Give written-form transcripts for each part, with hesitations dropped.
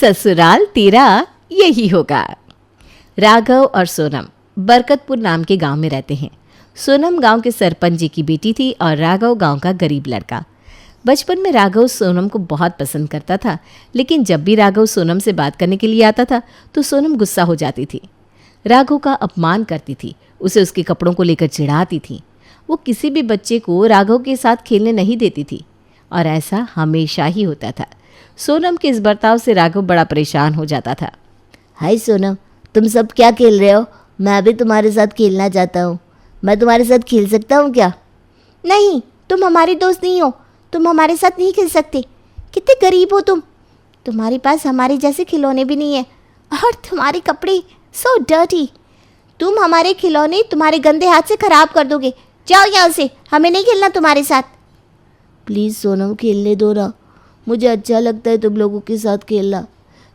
ससुराल तेरा यही होगा। राघव और सोनम बरकतपुर नाम के गांव में रहते हैं। सोनम गांव के सरपंच जी की बेटी थी और राघव गांव का गरीब लड़का। बचपन में राघव सोनम को बहुत पसंद करता था, लेकिन जब भी राघव सोनम से बात करने के लिए आता था तो सोनम गुस्सा हो जाती थी। राघव का अपमान करती थी, उसे उसके कपड़ों को लेकर चिढ़ाती थी। वो किसी भी बच्चे को राघव के साथ खेलने नहीं देती थी और ऐसा हमेशा ही होता था। सोनम के इस बर्ताव से राघव बड़ा परेशान हो जाता था। हाय सोनम, तुम सब क्या खेल रहे हो? मैं भी तुम्हारे साथ खेलना चाहता हूँ। मैं तुम्हारे साथ खेल सकता हूँ क्या? नहीं, तुम हमारी दोस्त नहीं हो, तुम हमारे साथ नहीं खेल सकते। कितने गरीब हो तुम, तुम्हारे पास हमारे जैसे खिलौने भी नहीं है और तुम्हारे कपड़े सो डर्टी। तुम हमारे खिलौने तुम्हारे गंदे हाथ से खराब कर दोगे। जाओ यहाँ से, हमें नहीं खेलना तुम्हारे साथ। प्लीज़ सोनम, खेलने दो ना। मुझे अच्छा लगता है तुम लोगों के साथ खेलना।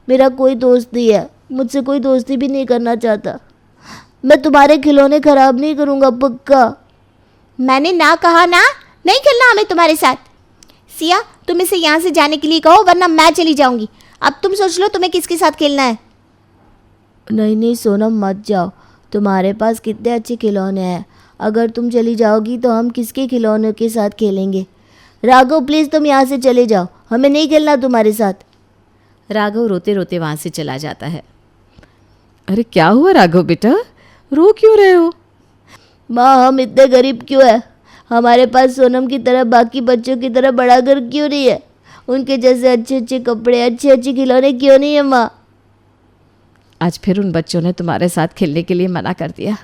मेरा कोई दोस्त नहीं है, मुझसे कोई दोस्ती भी नहीं करना चाहता। मैं तुम्हारे खिलौने खराब नहीं करूँगा, पक्का। मैंने ना कहा ना, नहीं खेलना हमें तुम्हारे साथ। सिया, तुम इसे यहाँ से जाने के लिए कहो वरना मैं चली जाऊँगी। अब तुम सोच लो तुम्हें किसके साथ खेलना है। नहीं नहीं सोनम, मत जाओ। तुम्हारे पास कितने अच्छे खिलौने हैं। अगर तुम चली जाओगी तो हम किसके खिलौनों के साथ खेलेंगे? राघव प्लीज़ तुम यहाँ से चले जाओ, हमें नहीं खेलना तुम्हारे साथ। राघव रोते रोते वहाँ से चला जाता है। अरे क्या हुआ राघव बेटा, रो क्यों रहे हो? माँ, हम इतने गरीब क्यों है? हमारे पास सोनम की तरह बाकी बच्चों की तरह बड़ा घर क्यों नहीं है? उनके जैसे अच्छे अच्छे कपड़े, अच्छे अच्छे खिलौने क्यों नहीं है माँ? आज फिर उन बच्चों ने तुम्हारे साथ खेलने के लिए मना कर दिया।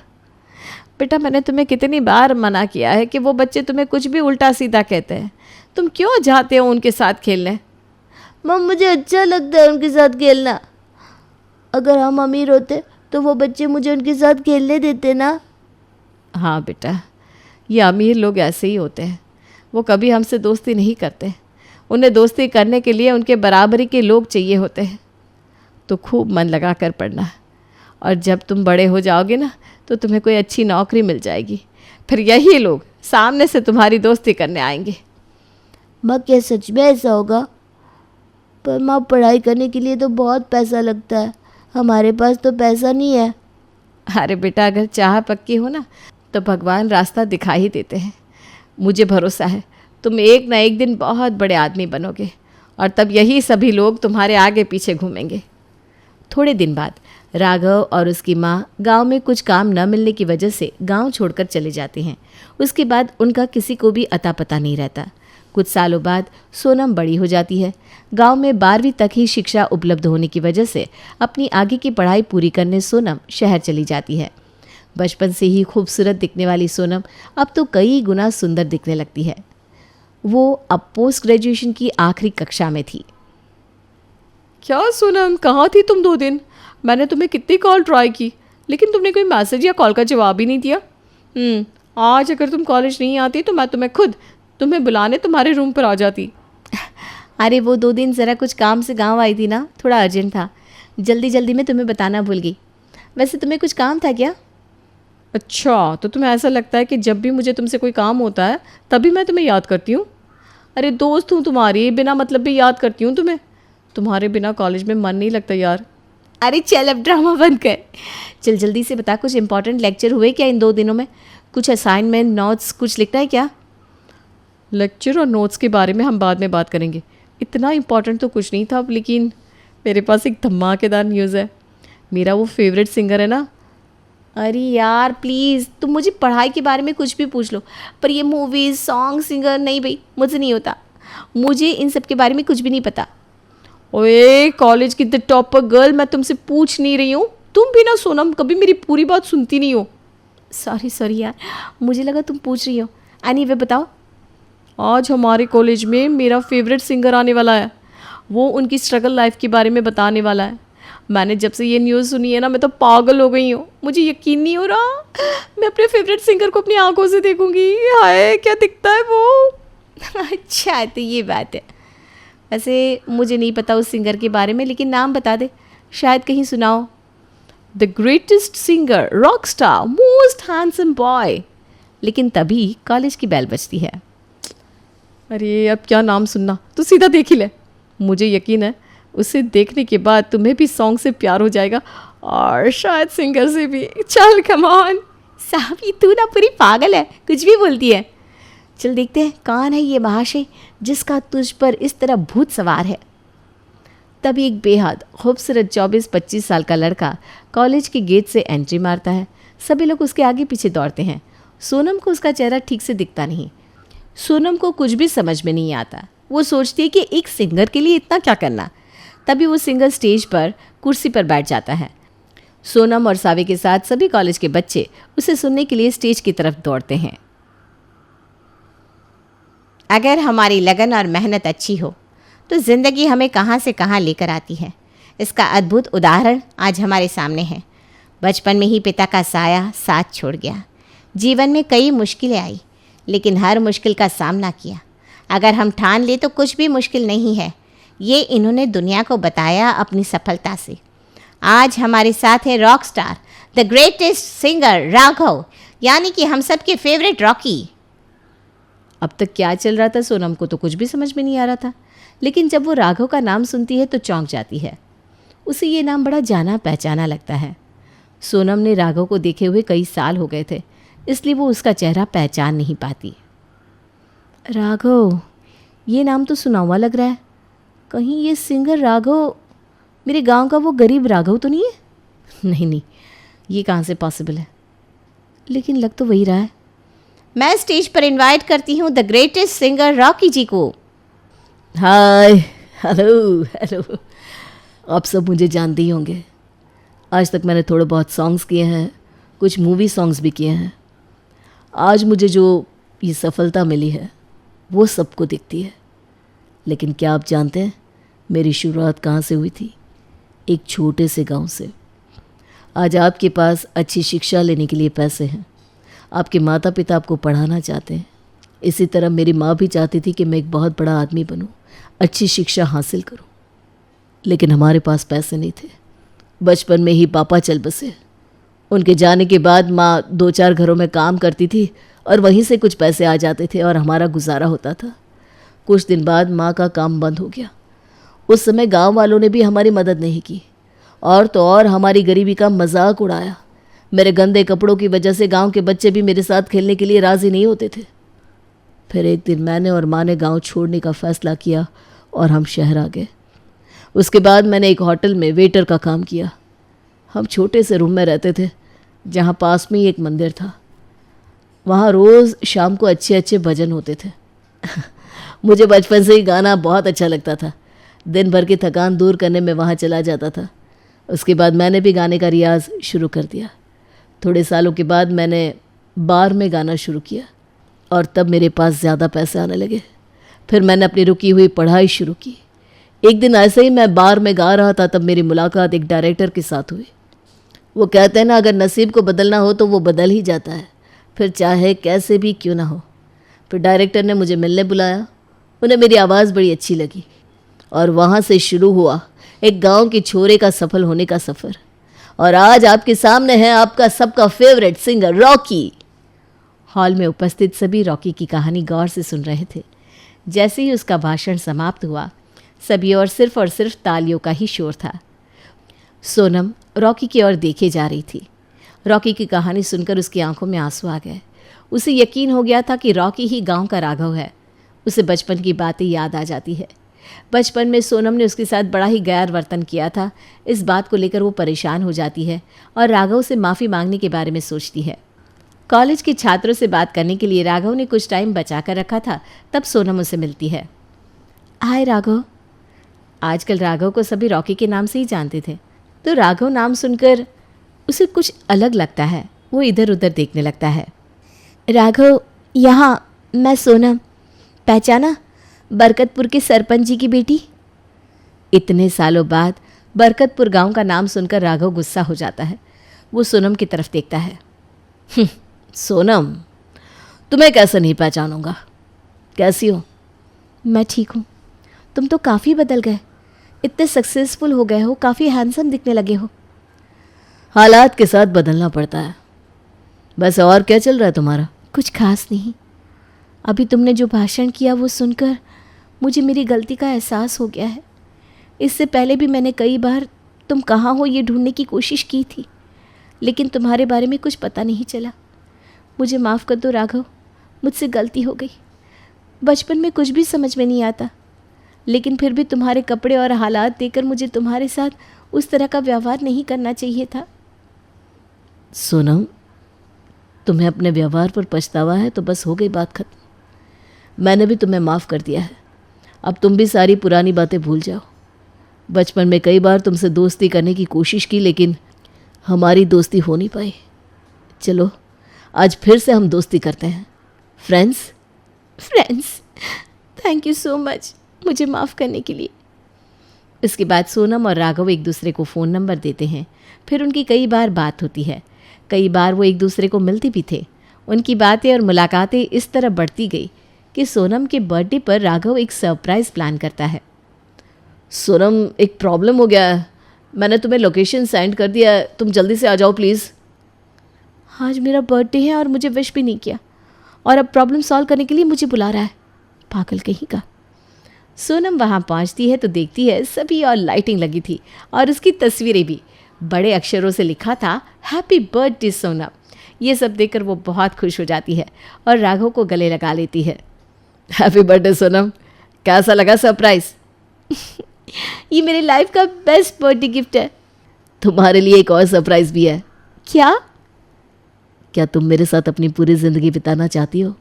बेटा, मैंने तुम्हें कितनी बार मना किया है कि वो बच्चे तुम्हें कुछ भी उल्टा सीधा कहते हैं। तुम क्यों जाते हो उनके साथ खेलने? माँ, मुझे अच्छा लगता है उनके साथ खेलना। अगर हम अमीर होते तो वो बच्चे मुझे उनके साथ खेलने देते ना। हाँ बेटा, ये अमीर लोग ऐसे ही होते हैं। वो कभी हमसे दोस्ती नहीं करते। उन्हें दोस्ती करने के लिए उनके बराबरी के लोग चाहिए होते हैं। तो खूब मन लगा कर पढ़ना, और जब तुम बड़े हो जाओगे ना तो तुम्हें कोई अच्छी नौकरी मिल जाएगी। फिर यही लोग सामने से तुम्हारी दोस्ती करने आएंगे। माँ, क्या सच में ऐसा होगा? पर माँ, पढ़ाई करने के लिए तो बहुत पैसा लगता है। हमारे पास तो पैसा नहीं है। अरे बेटा, अगर चाह पक्की हो ना तो भगवान रास्ता दिखा ही देते हैं। मुझे भरोसा है तुम एक ना एक दिन बहुत बड़े आदमी बनोगे और तब यही सभी लोग तुम्हारे आगे पीछे घूमेंगे। थोड़े दिन बाद राघव और उसकी माँ गांव में कुछ काम न मिलने की वजह से गांव छोड़कर चले जाते हैं। उसके बाद उनका किसी को भी अता पता नहीं रहता। कुछ सालों बाद सोनम बड़ी हो जाती है। गांव में 12वीं तक ही शिक्षा उपलब्ध होने की वजह से अपनी आगे की पढ़ाई पूरी करने सोनम शहर चली जाती है। बचपन से ही खूबसूरत दिखने वाली सोनम अब तो कई गुना सुंदर दिखने लगती है। वो अब पोस्ट ग्रेजुएशन की आखिरी कक्षा में थी। क्या सोनम, कहाँ थी तुम 2 दिन? मैंने तुम्हें कितनी कॉल ट्राई की, लेकिन तुमने कोई मैसेज या कॉल का जवाब ही नहीं दिया। आज अगर तुम कॉलेज नहीं आती तो मैं खुद तुम्हें बुलाने तुम्हारे रूम पर आ जाती। अरे वो 2 दिन ज़रा कुछ काम से गांव आई थी ना, थोड़ा अर्जेंट था। जल्दी जल्दी में तुम्हें बताना भूल गई। वैसे तुम्हें कुछ काम था क्या? अच्छा, तो तुम्हें ऐसा लगता है कि जब भी मुझे तुमसे कोई काम होता है तभी मैं तुम्हें याद करती हूँ? अरे दोस्त हूँ तुम्हारी, बिना मतलब भी याद करती हूँ तुम्हें। तुम्हारे बिना कॉलेज में मन नहीं लगता यार। अरे चल अब ड्रामा बंद कर। चल जल्दी से बता, कुछ इंपॉर्टेंट लेक्चर हुए क्या इन 2 दिनों में? कुछ असाइनमेंट, नोट्स कुछ लिखना है क्या? लेक्चर और नोट्स के बारे में हम बाद में बात करेंगे। इतना इम्पॉर्टेंट तो कुछ नहीं था, लेकिन मेरे पास एक धमाकेदार न्यूज़ है। मेरा वो फेवरेट सिंगर है ना। अरे यार प्लीज़, तुम मुझे पढ़ाई के बारे में कुछ भी पूछ लो, पर ये मूवीज़, सॉन्ग, सिंगर नहीं भाई, मुझसे नहीं होता। मुझे इन सब के बारे में कुछ भी नहीं पता। ओए कॉलेज की द टॉपर गर्ल, मैं तुमसे पूछ नहीं रही हूँ। तुम भी ना सोनम कभी मेरी पूरी बात सुनती नहीं हो। सॉरी यार, मुझे लगा तुम पूछ रही हो। एनीवे बताओ। आज हमारे कॉलेज में मेरा फेवरेट सिंगर आने वाला है। वो उनकी स्ट्रगल लाइफ के बारे में बताने वाला है। मैंने जब से ये न्यूज़ सुनी है ना, मैं तो पागल हो गई हूँ। मुझे यकीन नहीं हो रहा मैं अपने फेवरेट सिंगर को अपनी आंखों से देखूंगी। हाय क्या दिखता है वो। अच्छा तो ये बात है। वैसे मुझे नहीं पता उस सिंगर के बारे में, लेकिन नाम बता दे, शायद कहीं सुनाओ। The greatest singer, rock star, most handsome boy. लेकिन तभी कॉलेज की बेल बजती है। अरे अब क्या नाम सुनना, तू सीधा देख ही ले। मुझे यकीन है उसे देखने के बाद तुम्हें भी सॉन्ग से प्यार हो जाएगा और शायद सिंगर से भी। चल कम ऑन। साहबी तू ना पूरी पागल है, कुछ भी बोलती है। चल देखते हैं कौन है ये महाशय जिसका तुझ पर इस तरह भूत सवार है। तभी एक बेहद खूबसूरत 24-25 साल का लड़का कॉलेज के गेट से एंट्री मारता है। सभी लोग उसके आगे पीछे दौड़ते हैं। सोनम को उसका चेहरा ठीक से दिखता नहीं। सोनम को कुछ भी समझ में नहीं आता। वो सोचती है कि एक सिंगर के लिए इतना क्या करना। तभी वो सिंगर स्टेज पर कुर्सी पर बैठ जाता है। सोनम और सावे के साथ सभी कॉलेज के बच्चे उसे सुनने के लिए स्टेज की तरफ दौड़ते हैं। अगर हमारी लगन और मेहनत अच्छी हो तो ज़िंदगी हमें कहाँ से कहाँ लेकर आती है। इसका अद्भुत उदाहरण आज हमारे सामने है। बचपन में ही पिता का साया साथ छोड़ गया। जीवन में कई मुश्किलें आई, लेकिन हर मुश्किल का सामना किया। अगर हम ठान ले तो कुछ भी मुश्किल नहीं है। ये इन्होंने दुनिया को बताया अपनी सफलता से। आज हमारे साथ है rock star, the greatest singer Raghav, यानी कि हम सब के फेवरेट रॉकी। अब तक क्या चल रहा था सोनम को तो कुछ भी समझ में नहीं आ रहा था, लेकिन जब वो राघव का नाम सुनती है तो चौंक जाती है। उसे ये नाम बड़ा जाना पहचाना लगता है। सोनम ने राघव को देखे हुए कई साल हो गए थे, इसलिए वो उसका चेहरा पहचान नहीं पाती। राघव, ये नाम तो सुना हुआ लग रहा है। कहीं ये सिंगर राघव मेरे गांव का वो गरीब राघव तो नहीं है? नहीं, ये कहाँ से पॉसिबल है? लेकिन लग तो वही रहा है। मैं स्टेज पर इनवाइट करती हूँ द ग्रेटेस्ट सिंगर रॉकी जी को। हाय, हेलो। आप सब मुझे जानते ही होंगे। आज तक मैंने थोड़े बहुत सॉन्ग्स किए हैं, कुछ मूवी सॉन्ग्स भी किए हैं। आज मुझे जो ये सफलता मिली है वो सबको दिखती है, लेकिन क्या आप जानते हैं मेरी शुरुआत कहाँ से हुई थी? एक छोटे से गांव से। आज आपके पास अच्छी शिक्षा लेने के लिए पैसे हैं, आपके माता पिता आपको पढ़ाना चाहते हैं। इसी तरह मेरी माँ भी चाहती थी कि मैं एक बहुत बड़ा आदमी बनूं, अच्छी शिक्षा हासिल करूं, लेकिन हमारे पास पैसे नहीं थे। बचपन में ही पापा चल बसे। उनके जाने के बाद माँ 2-4 घरों में काम करती थी और वहीं से कुछ पैसे आ जाते थे और हमारा गुजारा होता था। कुछ दिन बाद माँ का काम बंद हो गया। उस समय गांव वालों ने भी हमारी मदद नहीं की और तो और हमारी गरीबी का मजाक उड़ाया। मेरे गंदे कपड़ों की वजह से गांव के बच्चे भी मेरे साथ खेलने के लिए राज़ी नहीं होते थे। फिर एक दिन मैंने और माँ ने गांव छोड़ने का फ़ैसला किया और हम शहर आ गए। उसके बाद मैंने एक होटल में वेटर का काम किया। हम छोटे से रूम में रहते थे जहाँ पास में ही एक मंदिर था। वहाँ रोज़ शाम को अच्छे अच्छे भजन होते थे। मुझे बचपन से ही गाना बहुत अच्छा लगता था। दिन भर की थकान दूर करने में वहाँ चला जाता था। उसके बाद मैंने भी गाने का रियाज़ शुरू कर दिया। थोड़े सालों के बाद मैंने बार में गाना शुरू किया और तब मेरे पास ज़्यादा पैसे आने लगे। फिर मैंने अपनी रुकी हुई पढ़ाई शुरू की। एक दिन ऐसे ही मैं बार में गा रहा था, तब मेरी मुलाकात एक डायरेक्टर के साथ हुई। वो कहते हैं ना, अगर नसीब को बदलना हो तो वो बदल ही जाता है, फिर चाहे कैसे भी क्यों ना हो। फिर डायरेक्टर ने मुझे मिलने बुलाया। उन्हें मेरी आवाज़ बड़ी अच्छी लगी और वहाँ से शुरू हुआ एक गांव के छोरे का सफल होने का सफ़र। और आज आपके सामने है आपका सबका फेवरेट सिंगर रॉकी। हॉल में उपस्थित सभी रॉकी की कहानी गौर से सुन रहे थे। जैसे ही उसका भाषण समाप्त हुआ, सभी और सिर्फ तालियों का ही शोर था। सोनम रॉकी की ओर देखे जा रही थी। रॉकी की कहानी सुनकर उसकी आंखों में आंसू आ गए। उसे यकीन हो गया था कि रॉकी ही गांव का राघव है। उसे बचपन की बातें याद आ जाती है। बचपन में सोनम ने उसके साथ बड़ा ही गैर वर्तन किया था। इस बात को लेकर वो परेशान हो जाती है और राघव से माफ़ी मांगने के बारे में सोचती है। कॉलेज के छात्रों से बात करने के लिए राघव ने कुछ टाइम बचा कर रखा था। तब सोनम उसे मिलती है। हाय राघव। आजकल राघव को सभी रॉकी के नाम से ही जानते थे, तो राघव नाम सुनकर उसे कुछ अलग लगता है। वो इधर उधर देखने लगता है। राघव, यहाँ मैं सोनम, पहचाना? बरकतपुर के सरपंच जी की बेटी। इतने सालों बाद बरकतपुर गांव का नाम सुनकर राघव गुस्सा हो जाता है। वो सोनम की तरफ देखता है। सोनम, तुम्हें कैसे नहीं पहचानूंगा? कैसी हो? मैं ठीक हूँ। तुम तो काफ़ी बदल गए, इतने सक्सेसफुल हो गए हो, काफ़ी हैंडसम दिखने लगे हो। हालात के साथ बदलना पड़ता है। बस और क्या चल रहा है तुम्हारा? कुछ खास नहीं। अभी तुमने जो भाषण किया वो सुनकर मुझे मेरी गलती का एहसास हो गया है। इससे पहले भी मैंने कई बार तुम कहाँ हो ये ढूंढने की कोशिश की थी, लेकिन तुम्हारे बारे में कुछ पता नहीं चला। मुझे माफ़ कर दो राघव, मुझसे गलती हो गई। बचपन में कुछ भी समझ में नहीं आता, लेकिन फिर भी तुम्हारे कपड़े और हालात देखकर मुझे तुम्हारे साथ उस तरह का व्यवहार नहीं करना चाहिए था। सोनम, तुम्हें अपने व्यवहार पर पछतावा है तो बस हो गई बात खत्म। मैंने भी तुम्हें माफ़ कर दिया है। अब तुम भी सारी पुरानी बातें भूल जाओ। बचपन में कई बार तुमसे दोस्ती करने की कोशिश की, लेकिन हमारी दोस्ती हो नहीं पाई। चलो आज फिर से हम दोस्ती करते हैं, friends. Thank you so much मुझे माफ़ करने के लिए। इसके बाद सोनम और राघव एक दूसरे को फ़ोन नंबर देते हैं। फिर उनकी कई बार बात होती है। कई बार वो एक दूसरे को मिलते भी थे। उनकी बातें और मुलाकातें इस तरह बढ़ती गई कि सोनम के बर्थडे पर राघव एक सरप्राइज़ प्लान करता है। सोनम, एक प्रॉब्लम हो गया है। मैंने तुम्हें लोकेशन सेंड कर दिया है, तुम जल्दी से आ जाओ प्लीज़। आज मेरा बर्थडे है और मुझे विश भी नहीं किया, और अब प्रॉब्लम सॉल्व करने के लिए मुझे बुला रहा है, पागल कहीं का। सोनम वहाँ पहुँचती है तो देखती है सभी और लाइटिंग लगी थी और उसकी तस्वीरें भी बड़े अक्षरों से लिखा था, हैप्पी बर्थडे सोनम। ये सब देखकर वो बहुत खुश हो जाती है और राघव को गले लगा लेती है। हैप्पी बर्थडे सोनम, कैसा लगा सरप्राइज़? ये मेरे लाइफ का बेस्ट बर्थडे गिफ्ट है। तुम्हारे लिए एक और सरप्राइज़ भी है। क्या तुम मेरे साथ अपनी पूरी ज़िंदगी बिताना चाहती हो?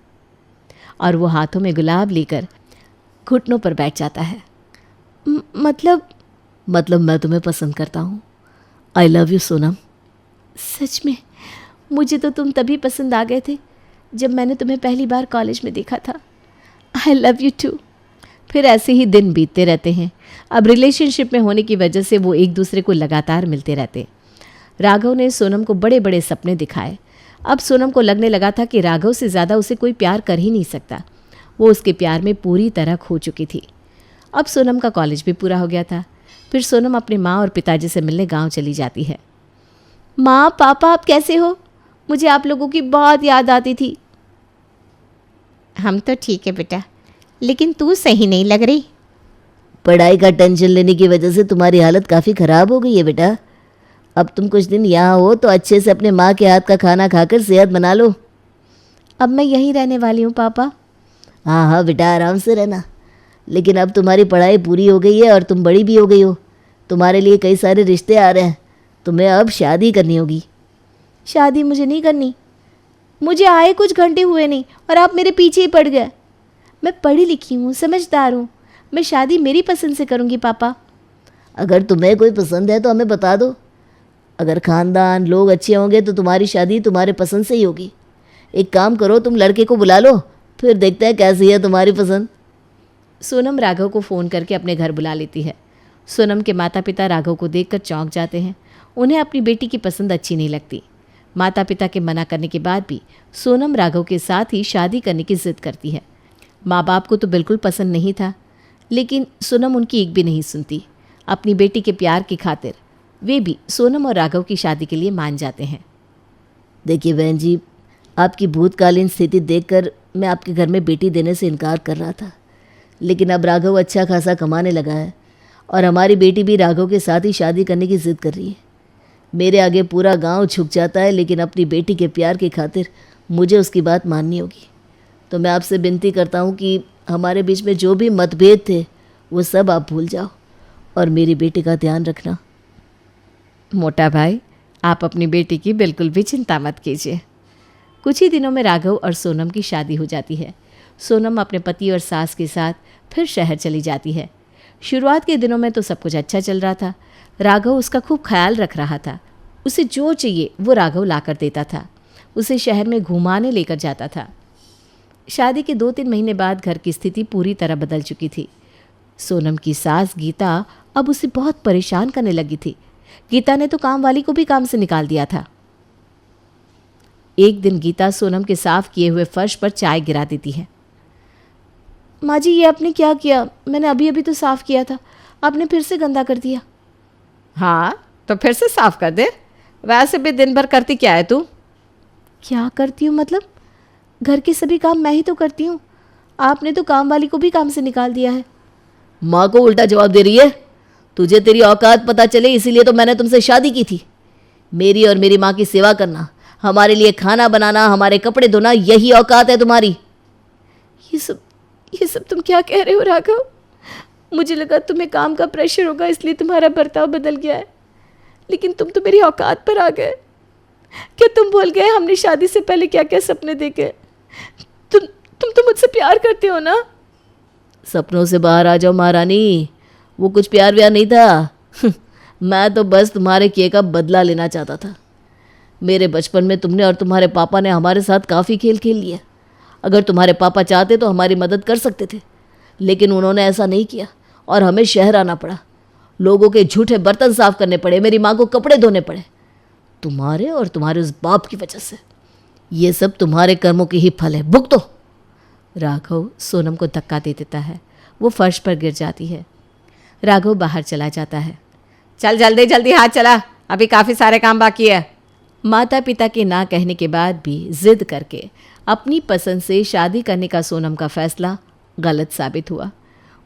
और वो हाथों में गुलाब लेकर घुटनों पर बैठ जाता है। मतलब मैं तुम्हें पसंद करता हूँ। I love you Sonam. सच में? मुझे तो तुम तभी पसंद आ गए थे जब मैंने तुम्हें पहली बार कॉलेज में देखा था। I love you too. फिर ऐसे ही दिन बीतते रहते हैं। अब रिलेशनशिप में होने की वजह से वो एक दूसरे को लगातार मिलते रहते। राघव ने सोनम को बड़े बड़े सपने दिखाए। अब सोनम को लगने लगा था कि राघव से ज़्यादा उसे कोई प्यार कर ही नहीं सकता। वो उसके प्यार में पूरी तरह खो चुकी थी। अब सोनम का कॉलेज भी पूरा हो गया था। फिर सोनम अपनी माँ और पिताजी से मिलने गांव चली जाती है। माँ, पापा, आप कैसे हो? मुझे आप लोगों की बहुत याद आती थी। हम तो ठीक है बेटा, लेकिन तू सही नहीं लग रही। पढ़ाई का टेंशन लेने की वजह से तुम्हारी हालत काफ़ी ख़राब हो गई है बेटा। अब तुम कुछ दिन यहाँ हो तो अच्छे से अपने माँ के हाथ का खाना खाकर सेहत बना लो। अब मैं यहीं रहने वाली हूँ पापा। हाँ बेटा, आराम से रहना। लेकिन अब तुम्हारी पढ़ाई पूरी हो गई है और तुम बड़ी भी हो गई हो। तुम्हारे लिए कई सारे रिश्ते आ रहे हैं। तुम्हें अब शादी करनी होगी। शादी मुझे नहीं करनी। मुझे आए कुछ घंटे हुए नहीं और आप मेरे पीछे ही पड़ गए। मैं पढ़ी लिखी हूँ, समझदार हूँ। मैं शादी मेरी पसंद से करूँगी पापा। अगर तुम्हें कोई पसंद है तो हमें बता दो। अगर ख़ानदान लोग अच्छे होंगे तो तुम्हारी शादी तुम्हारे पसंद से ही होगी। एक काम करो, तुम लड़के को बुला लो, फिर देखते हैं कैसी है तुम्हारी पसंद। सोनम राघव को फ़ोन करके अपने घर बुला लेती है। सोनम के माता पिता राघव को देखकर चौंक जाते हैं। उन्हें अपनी बेटी की पसंद अच्छी नहीं लगती। माता पिता के मना करने के बाद भी सोनम राघव के साथ ही शादी करने की ज़िद करती है। माँ बाप को तो बिल्कुल पसंद नहीं था, लेकिन सोनम उनकी एक भी नहीं सुनती। अपनी बेटी के प्यार की खातिर वे भी सोनम और राघव की शादी के लिए मान जाते हैं। देखिए बहन जी, आपकी भूतकालीन स्थिति देखकर मैं आपके घर में बेटी देने से इनकार कर रहा था, लेकिन अब राघव अच्छा खासा कमाने लगा है और हमारी बेटी भी राघव के साथ ही शादी करने की ज़िद कर रही है। मेरे आगे पूरा गांव झुक जाता है, लेकिन अपनी बेटी के प्यार की खातिर मुझे उसकी बात माननी होगी। तो मैं आपसे विनती करता हूँ कि हमारे बीच में जो भी मतभेद थे वो सब आप भूल जाओ और मेरी बेटी का ध्यान रखना। मोटा भाई, आप अपनी बेटी की बिल्कुल भी चिंता मत कीजिए। कुछ ही दिनों में राघव और सोनम की शादी हो जाती है। सोनम अपने पति और सास के साथ फिर शहर चली जाती है। शुरुआत के दिनों में तो सब कुछ अच्छा चल रहा था। राघव उसका खूब ख्याल रख रहा था। उसे जो चाहिए वो राघव लाकर देता था। उसे शहर में घुमाने लेकर जाता था। शादी के 2-3 महीने बाद घर की स्थिति पूरी तरह बदल चुकी थी। सोनम की सास गीता अब उसे बहुत परेशान करने लगी थी। गीता ने तो काम वाली को भी काम से निकाल दिया था। एक दिन गीता सोनम के साफ किए हुए फर्श पर चाय गिरा देती है। माँ जी, ये आपने क्या किया? मैंने अभी अभी तो साफ़ किया था, आपने फिर से गंदा कर दिया। हाँ, तो फिर से साफ कर दे। वैसे भी दिन भर करती क्या है तू? क्या करती हूँ मतलब? घर के सभी काम मैं ही तो करती हूँ। आपने तो काम वाली को भी काम से निकाल दिया है। माँ को उल्टा जवाब दे रही है। तुझे तेरी औकात पता चले इसीलिए तो मैंने तुमसे शादी की थी। मेरी और मेरी माँ की सेवा करना, हमारे लिए खाना बनाना, हमारे कपड़े धोना, यही औकात है तुम्हारी। ये सब तुम क्या कह रहे हो राघव? मुझे लगा तुम्हें काम का प्रेशर होगा इसलिए तुम्हारा बर्ताव बदल गया है, लेकिन तुम तो मेरी औकात पर आ गए। क्या तुम भूल गए हमने शादी से पहले क्या क्या सपने देखे? तुम तो मुझसे प्यार करते हो ना? सपनों से बाहर आ जाओ महारानी, वो कुछ प्यार व्यार नहीं था। मैं तो बस तुम्हारे किए का बदला लेना चाहता था। मेरे बचपन में तुमने और तुम्हारे पापा ने हमारे साथ काफ़ी खेल खेल लिया। अगर तुम्हारे पापा चाहते तो हमारी मदद कर सकते थे, लेकिन उन्होंने ऐसा नहीं किया और हमें शहर आना पड़ा। लोगों के झूठे बर्तन साफ करने पड़े, मेरी माँ को कपड़े धोने पड़े, तुम्हारे और तुम्हारे उस बाप की वजह से। ये सब तुम्हारे कर्मों के ही फल है, भुगतो। राघव सोनम को धक्का दे देता है, वो फर्श पर गिर जाती है। राघव बाहर चला जाता है। चल जल्दी जल्दी हाथ चला, अभी काफ़ी सारे काम बाकी है। माता पिता के ना कहने के बाद भी जिद करके अपनी पसंद से शादी करने का सोनम का फैसला गलत साबित हुआ।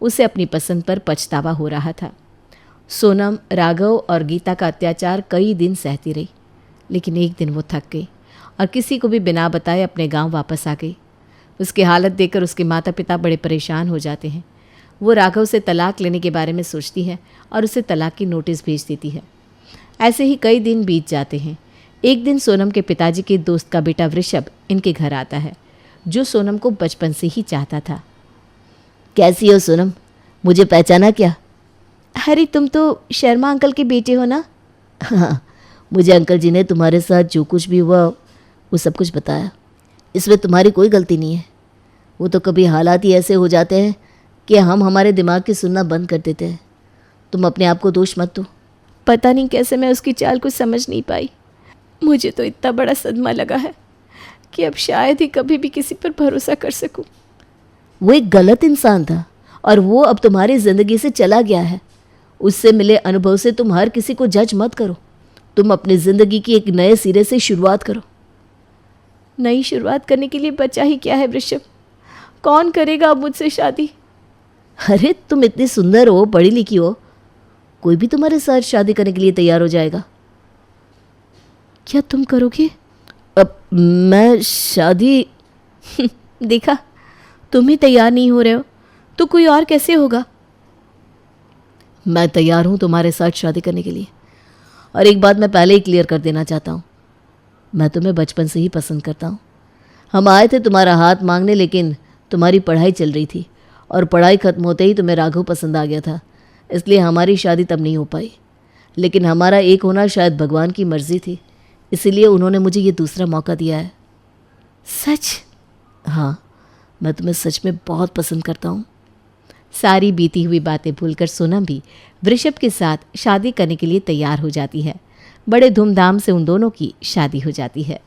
उसे अपनी पसंद पर पछतावा हो रहा था। सोनम राघव और गीता का अत्याचार कई दिन सहती रही, लेकिन एक दिन वो थक गई और किसी को भी बिना बताए अपने गांव वापस आ गई। उसकी हालत देखकर उसके माता पिता बड़े परेशान हो जाते हैं। वो राघव से तलाक लेने के बारे में सोचती है और उसे तलाक की नोटिस भेज देती है। ऐसे ही कई दिन बीत जाते हैं। एक दिन सोनम के पिताजी के दोस्त का बेटा वृषभ इनके घर आता है, जो सोनम को बचपन से ही चाहता था। कैसी हो सोनम, मुझे पहचाना क्या? अरे तुम तो शर्मा अंकल के बेटे हो ना? हाँ, मुझे अंकल जी ने तुम्हारे साथ जो कुछ भी हुआ वो सब कुछ बताया। इसमें तुम्हारी कोई गलती नहीं है। वो तो कभी हालात ही ऐसे हो जाते हैं कि हम हमारे दिमाग की सुनना बंद कर देते हैं। तुम अपने आप को दोष मत दो। पता नहीं कैसे मैं उसकी चाल को समझ नहीं पाई। मुझे तो इतना बड़ा सदमा लगा है कि अब शायद ही कभी भी किसी पर भरोसा कर सकूं। वो एक गलत इंसान था और वो अब तुम्हारी ज़िंदगी से चला गया है। उससे मिले अनुभव से तुम हर किसी को जज मत करो। तुम अपनी ज़िंदगी की एक नए सिरे से शुरुआत करो। नई शुरुआत करने के लिए बचा ही क्या है वृषभ? कौन करेगा अब मुझसे शादी? अरे तुम इतनी सुंदर हो, पढ़ी लिखी हो, कोई भी तुम्हारे साथ शादी करने के लिए तैयार हो जाएगा। क्या तुम करोगे? अब मैं शादी देखा, तुम ही तैयार नहीं हो रहे हो तो कोई और कैसे होगा? मैं तैयार हूँ तुम्हारे साथ शादी करने के लिए। और एक बात मैं पहले ही क्लियर कर देना चाहता हूँ, मैं तुम्हें बचपन से ही पसंद करता हूँ। हम आए थे तुम्हारा हाथ मांगने, लेकिन तुम्हारी पढ़ाई चल रही थी और पढ़ाई ख़त्म होते ही तुम्हें राघव पसंद आ गया था, इसलिए हमारी शादी तब नहीं हो पाई। लेकिन हमारा एक होना शायद भगवान की मर्ज़ी थी, इसीलिए उन्होंने मुझे ये दूसरा मौका दिया है। सच? हाँ, मैं तुम्हें सच में बहुत पसंद करता हूँ। सारी बीती हुई बातें भूलकर सोनम भी वृषभ के साथ शादी करने के लिए तैयार हो जाती है। बड़े धूमधाम से उन दोनों की शादी हो जाती है।